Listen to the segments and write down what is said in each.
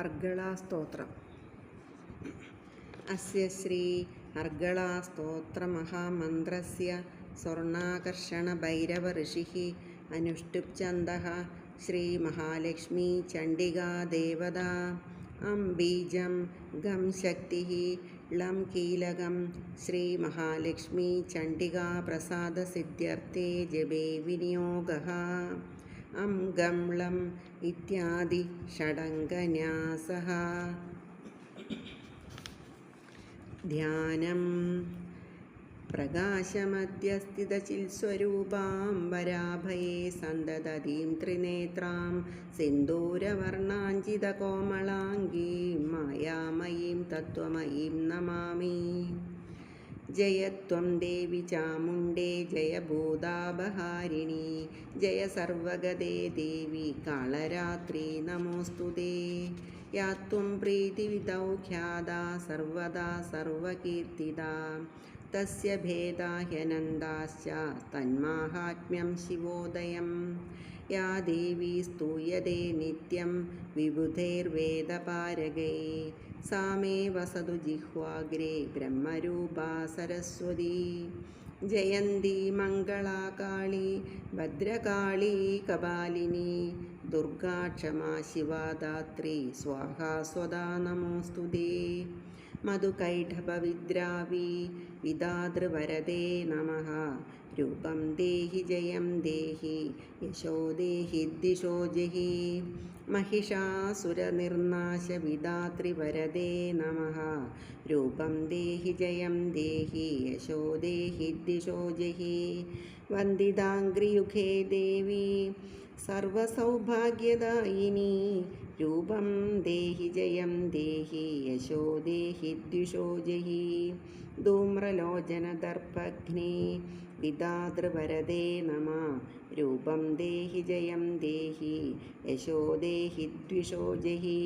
അർഗളാസ്തോത്രം. അസ്യ ശ്രീ അർഗളാസ്തോത്രമഹാമന്ത്രസ്യ സ്വർണ്ണാകർഷണഭൈരവഋഷിഃ അനുഷ്ടുപ്ഛന്ദഃ ശ്രീമഹാലക്ഷ്മീ ചണ്ഡികാ ദേവതാ. അം ബീജം ഗം ശക്തിഃ ളം കീലകം ശ്രീമഹാലക്ഷ്മീ ചണ്ഡികാ പ്രസാദസിദ്ധ്യർത്ഥേ ജപേ വിനിയോഗഃ. അം ഗം ളം ഇത്യാദി ഷഡംഗന്യാസഃ. ധ്യാനം. പ്രകാശമധ്യസ്ഥിതചിൽസ്വരൂപാം വരാഭയേ സന്തതതീം ത്രിനേത്രാം സിന്ദൂരവർണാഞ്ജിതകോമളാംഗീം മായാമയീം തത്വമയീം നമാമി. ജയത്വം ദേവി ചാമുണ്ഡേ ജയ ഭൂതാപഹാരിണി ജയ സർവഗതേ ദേവി കാളരാത്രി നമോസ്തുതേ. യാ ത്വം പ്രീതിവിദൗ ഖ്യാതാ സർവദാ സർവകീർത്തിതാ തസ്യ ഭേദാ ഹ്യനന്താശ്ച തന്മാഹാത്മ്യം ശിവോദയം. യാ ദേവി സ്തൂയതേ നിത്യം വിബുധൈർവേദപാരകൈഃ സാ മേ വസതു ജിഹ്വാഗ്രേ ബ്രഹ്മരൂപാ സരസ്വതി. ജയന്തി മംഗളാ കാളി ഭദ്രകാളി കപാലിനി ദുർഗാ ക്ഷമാ ശിവാ ധാത്രി സ്വാഹാ സ്വദാ നമോസ്തുതേ. മധുകൈഢഭവിദ്രാവി വിധാതൃവരദേ നമഃ. രൂപം ദേഹി ജയം ദേഹി യശോ ദേഹി ദിശോ ജഹി. മഹിഷാസുരനിർനാശ വിധാത്രിവരദേ നമഃ. രൂപം ദേഹി ജയം ദേഹി യശോ ദേഹി ദിശോ ജഹി. വന്ദിതാംഘ്രിയുഗേ ദേവി സർവസൗഭാഗ്യദായിനി രൂപം ദേഹി ജയം ദേഹി യശോ ദേഹി ദ്വിഷോ ജഹി. ധൂമ്രലോചനദർപ്പഘ്നേ വിധാതൃവരദേ നമഃ. രൂപം ദേഹി ജയം ദേഹി യശോ ദേഹി ദ്വിഷോ ജഹി.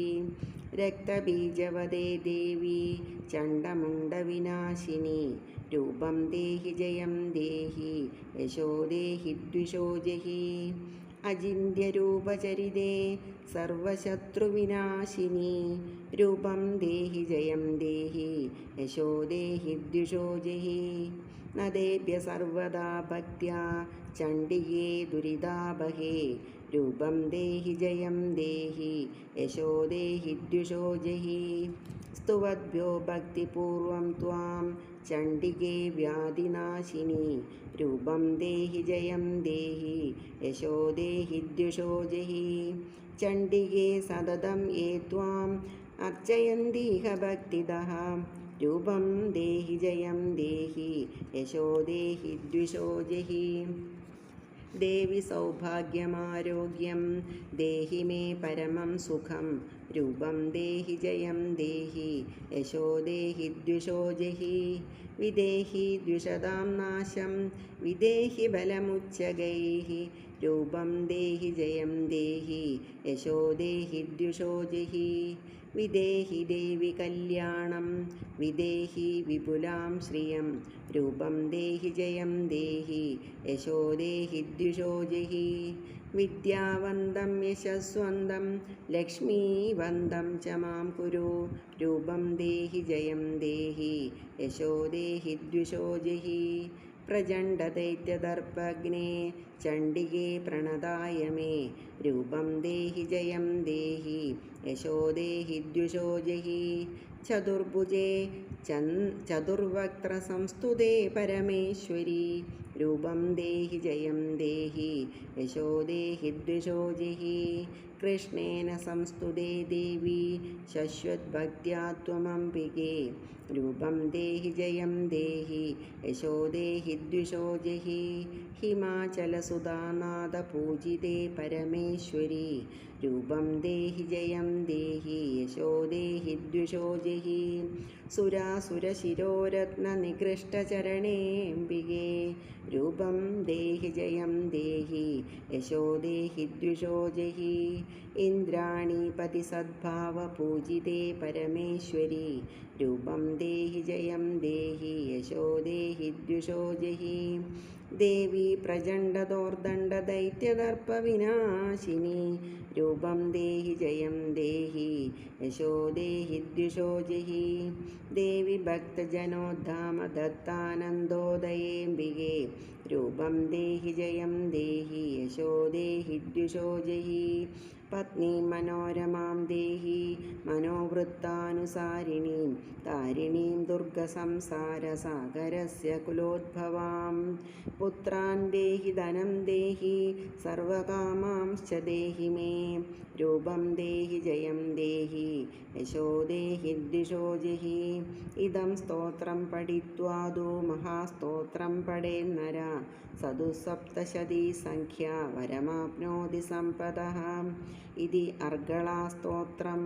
രക്തബീജവദേ ദേവി ചണ്ഡമുണ്ഡവിനാശിനി രൂപം ദേഹി ജയം ദേഹി യശോ ദേഹി ദ്വിഷോ ജഹി. അചിന്ത്യരൂപചരിതേ സർവശത്രുവിനാശിനി രൂപം ദേഹി ജയം ദേഹി യശോ ദേഹി ദ്വിഷോ ജഹി. നദേഭ്യ സർവദാ ഭക്ത്യാ ചണ്ഡികേ ദുരിതാപഹേ രൂപം ദേഹി ജയം ദേഹി യശോ ദേഹി ദ്വിഷോ ജഹി. സ്തുവദ്ഭ്യോ ഭക്തിപൂർവം ത്വാം ചണ്ഡികേ വ്യാധിനാശിനി രൂപം ദേഹി ജയം ദേഹി യശോ ദേഹി ദ്വിഷോ ജഹി. ചണ്ഡികേ സതതം യേ ത്വാം അർച്ചയന്തീഹ ഭക്തിദഃ രൂപം ദേഹി ജയം ദേഹി യശോ ദേഹി ദ്വിഷോ ജഹി. ദേവി സൗഭാഗ്യമാരോഗ്യം ദേഹി മേ പരമം സുഖം രൂപം ദേഹി ജയം ദേഹി യശോ ദേഹി ദ്വിഷോ ജഹി. വിദേഹി ദ്വിഷതാം നാശം വിദേഹി ബലമുച്ചഗൈഃ രൂപം ദേഹി ജയം ദേഹി യശോ ദേഹി ദ്വിഷോ ജഹി. വിദേഹി ദേവി കല്യാണം വിദേഹി വിപുലാം ശ്രിയം രൂപം ദേഹി ജയം ദേഹി യശോ ദേഹി ദ്വിഷോ ജഹി. വിദ്യാവന്തം യശസ്വന്തം ലക്ഷ്മീവന്തം ച മാം കുരു രൂപം ദേഹി ജയം ദേഹി യശോ ദേഹി ദ്വിഷോ ജഹി. പ്രചണ്ഡദൈത്യദർപ്പഘ്നേ ചണ്ഡികേ പ്രണതായ മേ രൂപം ദേഹി ജയം ദേഹി യശോ ദേഹി ദ്വിഷോ ജഹി. ചതുർഭുജേ ചതുർവക്ത്രസംസ്തുതേ പരമേശ്വരി രൂപം ദേഹി ജയം ദേഹി യശോ ദേഹി ദ്വിഷോ ജഹി. കൃഷ്ണേന സംസ്തുതേ ദേവി ശശ്വത്ഭക്ത്യാ ത്വമംബികേ രൂപം ദേഹി ജയം ദേഹി യശോ ദേഹി ദ്വിഷോ ജഹി. ഹിമാചലസുധാനാഥപൂജിതേ പരമേശ്വരി രൂപം ദേഹി ജയം ദേഹി യശോ ദേഹി ദ്വിഷോ ജഹി. സുരാസുരശിരോരത്നനികൃഷ്ടചരണേऽംബികേ രൂപം ദേഹി ജയം ദേഹി യശോ ദേഹി ദ്വിഷോ ജഹി. ഇന്ദ്രാണീപതി സദ്ഭാവപൂജിതേ പരമേശ്വരി രൂപം ദേഹി ജയം ദേഹി യശോ ദേഹി ദ്വിഷോ ജഹി. ദേവി പ്രചണ്ഡദോർദണ്ഡദൈത്യദർപ്പവിനാശിനി രൂപം ദേഹി ജയം ദേഹി യശോ ദേഹി ദ്വിഷോ ജഹി ദേവി ഭക്തജനോദ്ധാമ ദത്താനന്ദോദയേംബികേ രൂപം ദേഹി ജയം ദേഹി യശോ ദേഹി ദ്വിഷോ ജഹി പത്നീ മനോരമാം ദേഹി മനോവൃത്താനുസാരിണീം താരിണീം ദുർഗസംസാരസാഗരസ്യ കുലോദ്ഭവാം പുത്രാൻ ദേഹി ധനം ദേഹി സർവകാമാംശ്ച ദേഹി മേ രൂപം ദേഹി ജയം ദേഹി യശോ ദേഹി ദ്വിഷോ ജഹി ഇദം സ്തോത്രം പഠിത്വാദു മഹാസ്തോത്രം പഠേന്നര സദു സപ്തശതീ സംഖ്യ വരമാപ്നോതി സമ്പദഃ ഇതി അർഗളാസ്തോത്രം.